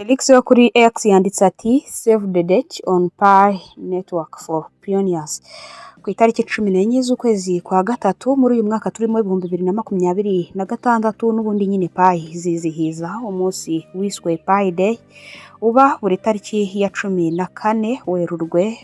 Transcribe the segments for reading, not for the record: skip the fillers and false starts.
Felix wo kuri X yanditse ati save the date on Pi network for pioneers ku itariki 14 z'ukwezi kwa gatatu muri uyu mwaka turimo 2026 n'ubundi nyine Pi zizihiza umunsi wiswe Pi Day uba buri tariki ya 14 Werurwe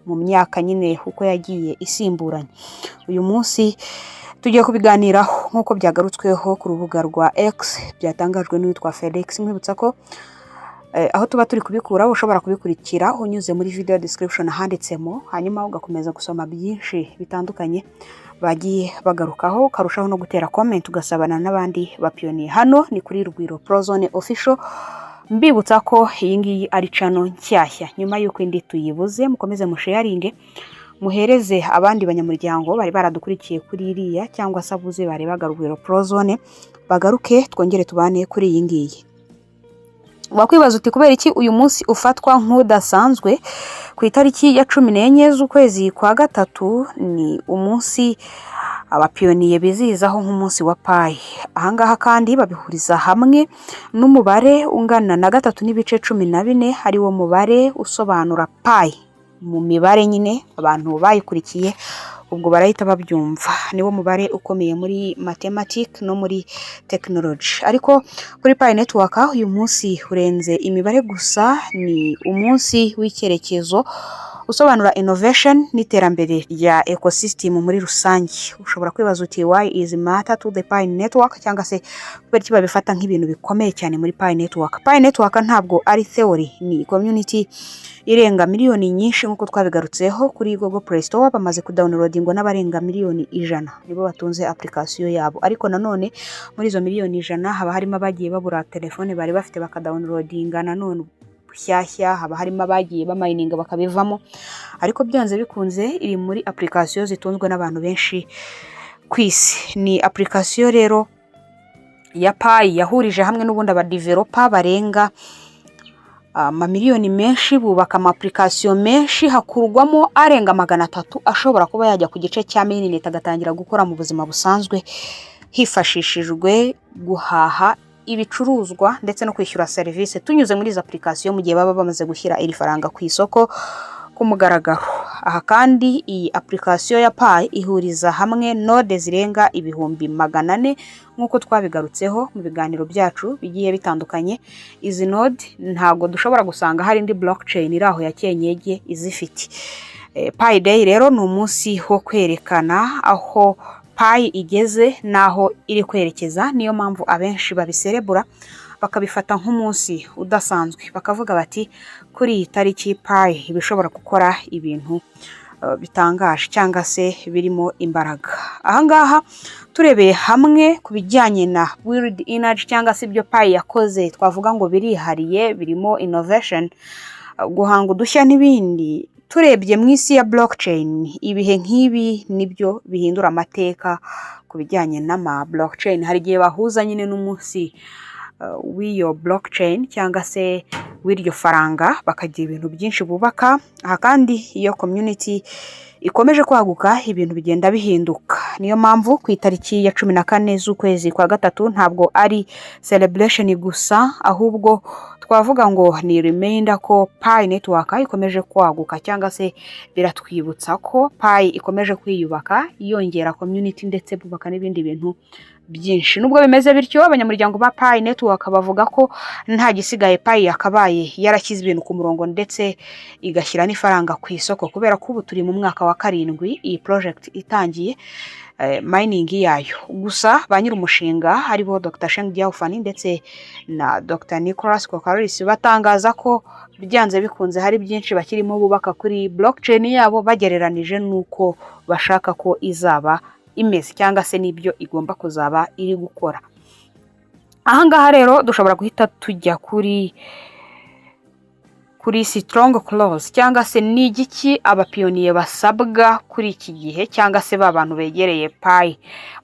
mu myaka nyine uko yagiye isimburana. Uyu munsi tugiye kubiganiraho nkuko byagarutsweho ku rubuga rwa X byatangajwe n'uwitwa Felix. Mwibutsa ko aho tuba turi kubikura ushobora kubikurikira unyuze muri video description handitsemo, hanyuma ugakomeza gusoma byinshi bitandukanye bagiye bagarukaho, karushaho no gutera comment ugasabana n'abandi bapiyoniye. Hano ni kuri Rugwiro Prozone Official. Mbibutsa ko iyi ngiyi ari channel nshyashya, nyuma y'uko indi tuyibuze mukomeze musharinge muhereze abandi banyamuryango bari baradukurikiye kuri iriya cyangwa sabuze bari bagarugwiro Prozone bagaruke twongere tubane kuri iyi ngiyi. Wakwibaza uti kubera iki uyu munsi ufatwa nk'udasanzwe? Ku itariki ya 14 z'ukwezi kwa gatatu ni umunsi abapiyoniye bizizaho nk'umunsi wa Pi. Ahangaha kandi babihuriza hamwe n'umubare ungana na 3.14 ari wo mubare usobanura Pi mu mibare nyine abantu bayikurikiye ubwo barahita babyumva. Niwo mubare ukomeye muri mathematics no muri technology. Ariko kuri Pi network uyu munsi urenze imibare gusa, ni umunsi w'icyerekezo usobanura innovation n'iterambere rya ecosystem muri rusange. Ushobora kwibaza uti why is matter to the Pi network, cyangwa se kubera kiba bifata nk'ibintu bikomeye cyane muri Pi network. Pi network ntabwo ari theory, ni community irenga miliyoni nyinshi nkuko twabigarutseho kuri Google Play Store. Bamaze kudownloadingwa n'abarenga miliyoni 100 nibo batunze application yabo. Ariko nanone muri izo miliyoni 100 haba harimo abagiye babura telefone bari bafite bakadownloadinga, nanone bushyashya haba harimo abagiye bamininga bakabivamo. Ariko byanze bikunze iri muri application zitunzwe n'abantu benshi kwisi. Ni application rero ya Pi yahurije hamwe n'ubundi aba developer barenga miliyoni menshi, bubaka ama application menshi, hakurwamo arenga 300 ashobora kuba yajya ku gice cya mainnet agatangira gukora mu buzima busanzwe hifashishijwe guhaha ibicuruzwa ndetse no kwishyura service tunyuze muri izo application mu gihe baba bamaze gushyira iri faranga ku isoko ku mugaragaro. Aha kandi iyi application ya Pi ihuriza hamwe node zirenga 400 nkuko twabigarutseho mu biganiro byacu bigiye bitandukanye. Izi node ntago dushobora gusanga hari indi blockchain iraho ya cyenyege izifite. Pi Day rero ni umunsi wo kwerekana aho Pi igeze naho iri kwerekeza. Niyo mpamvu abenshi babiserebura bakabifata nk'umunsi udasanzwe, bakavuga bati kuri iyi tariki Pi ibishobora gukora ibintu bitangaje cyangwa se birimo imbaraga. Ahangaha turebeye hamwe kubijyanye na World Energy cyangwa se ibyo Pi yakoze twavuga ngo birihariye, birimo innovation, guhanga udushya n'ibindi. Turebye mu isi ya blockchain ibihe nk'ibi nibyo bihindura amateka kubijyanye n'ama blockchain. Hari gihe bahuza nyine n'umunsi w'iyo blockchain cyangwa se w'iryo faranga bakagira ibintu byinshi bubaka. Aha kandi iyo community ikomeje kwaguka ibintu bigenda bihinduka. Niyo mpamvu ku itariki ya 14 z'ukwezi kwa gatatu ntabwo ari celebration gusa, ahubwo twavuga ngo ni reminder ko Pi network ikomeje kwaguka, cyangwa se biratwibutsa ko Pi ikomeje kwiyubaka yongera community ndetse bubaka n'ibindi bintu byinshi. Nubwo bimeze bityo abanyamuryango ba Pi network bavuga ko nta gisigaye Pi yakabaye yarashyize ibintu ku murongo ndetse igashyira n'ifaranga ku isoko, kubera ko ubu turi mu mwaka wa 7 iyi project itangiye mining yayo. Gusa ba nyiri umushinga aribo Dr. Sheng Diaofani ndetse na Dr. Nicholas Kokaris batangaza ko byanze bikunze hari byinshi bakirimo bubaka kuri blockchain yabo bagereranije nuko bashaka ko izaba imeze cyangwa se nibyo igomba kuzaba iri gukora. Ahangaha rero dushobora guhita tujya kuri strong clause cyangwa se n'igiki abapiyoniye basabwa kuri iki gihe, cyangwa se babantu begereye Pi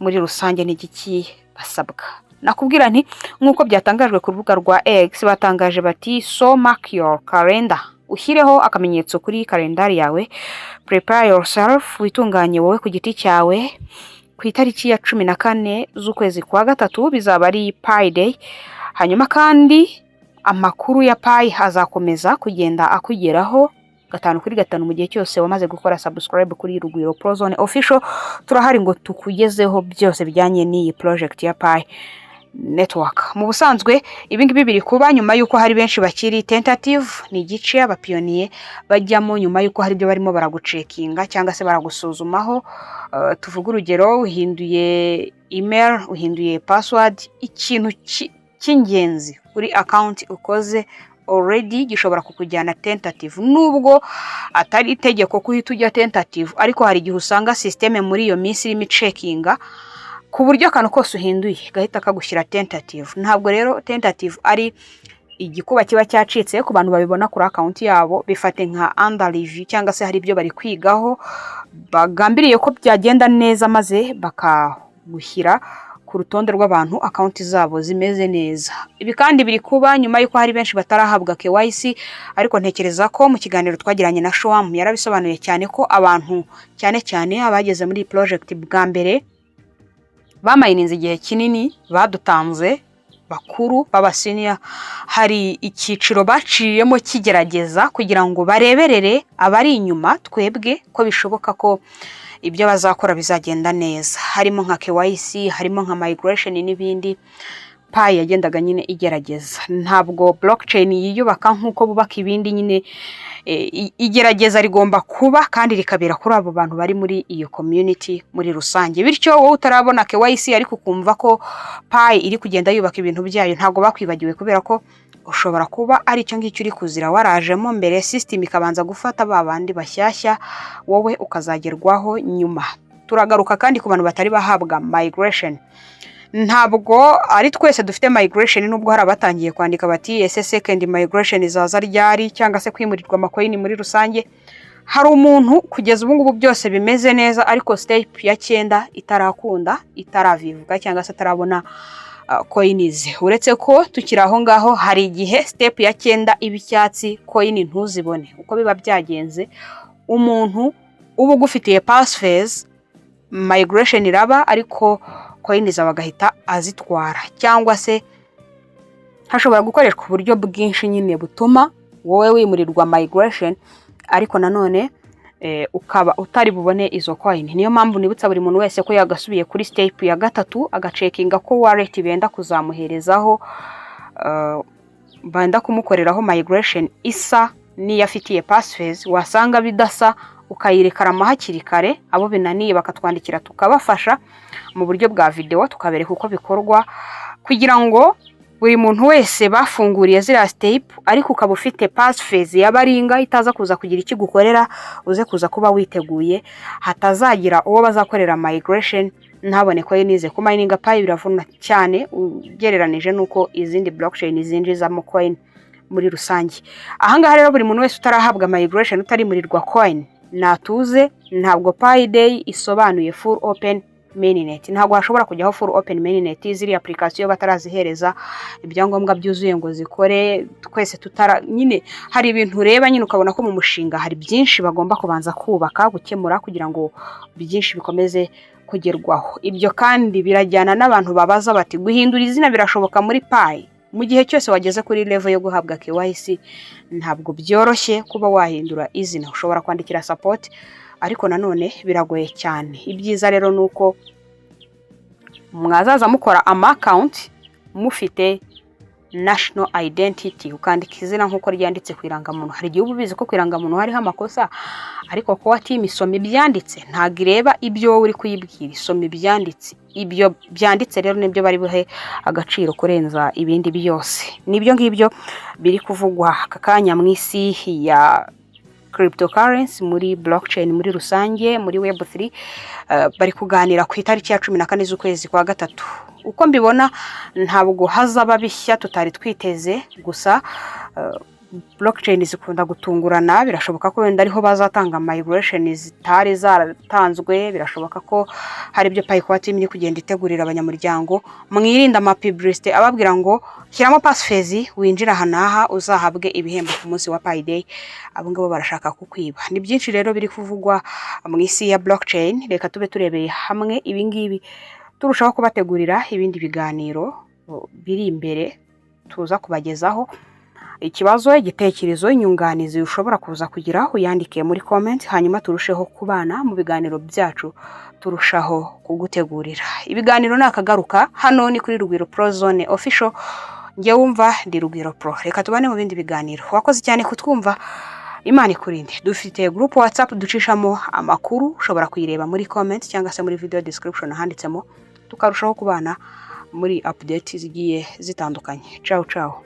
muri rusange n'igiki basabwa. Nakubwira nti nkuko byatangajwe ku rubuga rwa X batangaje bati so mark your calendar, ushyireho akamenyetso kuri kalendari yawe, prepare yourself, witunganye wowe ku giti cyawe. Ku itariki ya 14 z'ukwezi kwa gatatu bizaba ari Pi Day. Hanyuma kandi amakuru ya Pi azakomeza kugenda akugeraho 5 kuri 5 mu gihe cyose wamaze gukora subscribe kuri Rugwiro Prozone Official. Turahari ngo tukugezeho byose bijyanye n'iyi project ya Pi network. Mu busanzwe ibingibi biri kuba nyuma yuko hari benshi bakiri tentative, ni igice abapiyoniye bajyamo nyuma yuko hari byo barimo baragucekinga cyangwa se baragusuzumaho. Tuvuga urugero, uhinduye email, uhinduye password, ikintu cy'ingenzi kuri account ukoze already gishobora kukujyana tentative, nubwo atari itegeko kuhita ujya tentative, ariko hari igihe usanga systeme muri iyo minsi irimo checkinga ku buryo akantu kose uhinduye gahita kagushyira tentative. Ntabwo rero tentative ari igikuba kiba cyacitse ku bantu babibona kuri account yabo, bifate nka under review cyangwa se hari ibyo bari kwigaho bagambiriye ko byagenda neza maze bakagushyira ku rutonde rw'abantu account zabo zimeze neza. Ibi kandi biri kuba nyuma yuko hari benshi batarahabwa KYC, ariko ntekereza ko mu kiganiro twagiranye na Shoam yarabisobanuye cyane ko abantu cyane abageze muri project bwa mbere bamayininze igihe kinini, badutanze bakuru baba senior, hari icyiciro baciyemo kigerageza kugira ngo bareberere abari inyuma twebwe ko bishoboka ko ibyo bazakora bizagenda neza, harimo nka KYC, harimo nka migration n'ibindi. Pi yagendaga nyine igerageza, ntabwo blockchain yiyubaka nkuko bubaka ibindi nyine, igerageza rigomba kuba kandi rikabera kuri abo bantu bari muri iyo community muri rusange. Bityo wowe utarabona KYC ariko kumva ko Pi iri kugenda yubaka ibintu byayo, ntago bakwibagiwe, kubera ko ushobora kuba ari icyo ngicyo uri kuzira warajemo mbere, system ikabanza gufata babandi bashyashya, wowe ukazagerwaho nyuma. Turagaruka kandi ku bantu batari bahabwa migration. Ntabwo ari twese dufite migration, nubwo hari abatangiye kwandika bati ese second migration izaza ryari cyangwa se kwimurirwa amacoin muri rusange. Hari umuntu kugeza ubu ngubu byose bimeze neza, ariko step ya 9 itarakunda, itaravivuga cyangwa se atarabona coins. Uretse ko tukiri aho ngaho, hari igihe step ya 9 ibicyatsi coin ntuzibone. Uko biba byagenze, umuntu ubu gufitiye pass phase migration iraba, ariko coin zabagahita azitwara, cyangwa se hashobora gukoreshwa uburyo bwinshi nyine butuma wowe wimurirwa migration, ariko nanone ukaba utari bubone izo coin. Niyo mpamvu nibutsa buri muntu wese ko yagasubiye kuri step ya 3 agacekinga ko wallet benda kuzamuherezaho banda kumukoreraho migration isa n'iyafitiye pass phase. Wasanga bidasa ukayirekarama hakiri kare, abo binaniye bakatwandikira tukabafasha mu buryo bwa video tukabereka uko bikorwa, kugira ngo buri muntu wese bafunguriye zira step ariko ukaba ufite pass phase yabaringa itaza kuza kugira ikigukorera, uze kuza kuba witeguye, hatazagira uwo bazakorera migration ntabone ko yinize ku mining Pi. Biravuna cyane ugereranije nuko izindi blockchain zinjizamo coin muri rusange. Ahangaha rero buri muntu wese utarahabwa migration, utari murirwa coin, natuze. Ntabwo Pi Day isobanuye full open mainnet, ntabwo hashobora kujyaho full open mainnet. Ziri application batarazihereza ibyangombwa byuzuye ngo zikore. Twese nyine hari ibintu ureba nyine ukabona ko mu mushinga hari byinshi bagomba kubanza kubaka gukemura kugira ngo byinshi bikomeze kugerwaho. Ibyo kandi birajyana n'abantu babaza bati guhindura izina birashoboka muri Pi? Mu gihe cyose wageze kuri level yo guhabwa KYC ntabwo byoroshye kuba wahindura izina. Ushobora kwandikira support, ariko nanone biragoye cyane. Ibyiza rero nuko mwazaza mukora account mufite national identity, ukandika izina nkuko ryanditse ku irangamuntu. Hari igihe ubizi ko ku irangamuntu hariho amakosa, ariko ko team isoma ibyanditse ntago ireba ibyo wowe uri kuyibwira, isoma ibyanditse. Ibyo byanditse rero nibyo bari buhe agaciro kurenza ibindi byose. Nibyo ngibyo biri kuvugwa kakanya mu isi ya cryptocurrency, muri blockchain muri rusange, muri web3. Bari kuganira ku itariki ya 14 z'ukwezi kwa gatatu. Uko mbibona ntabwo hazaba bishya tutari twiteze, gusa blockchain zikunda gutungurana. Birashoboka ko wenda ariho bazatanga migration zitari zaratanzwe, birashoboka ko hari ibyo Pi team iri kugenda itegurira abanyamuryango. Mwirinda ama publicity ababwira ngo shyiramo pass phase winjira hanaha uzahabwe ibihembo ku munsi wa Pi Day. Abo ngabo barashaka kukwiba. Ni byinshi rero biri kuvugwa mu isi ya blockchain. Reka tube turebeye hamwe ibingibi, turushaho kubategurira ibindi biganiro biri imbere tuza kubagezaho. ikibazo, igitekerezo, inyunganizi ushobora kuza kugira uyandike muri comment, hanyuma turusheho kubana mu biganiro byacu turushaho kugutegurira. Ibiganiro nakagaruka hano ni kuri Rugwiro Pro Zone Official. Nge wumva ndi Rugwiro Pro. Reka tubane mu bindi biganiro. Wakoze cyane kutwumva. Imana ikurinde. Dufite group WhatsApp ducishamo amakuru, ushobora kuyireba muri comment cyangwa se muri video description handitsemo, tukarushaho kubana muri update zigiye zitandukanye. Ciao ciao.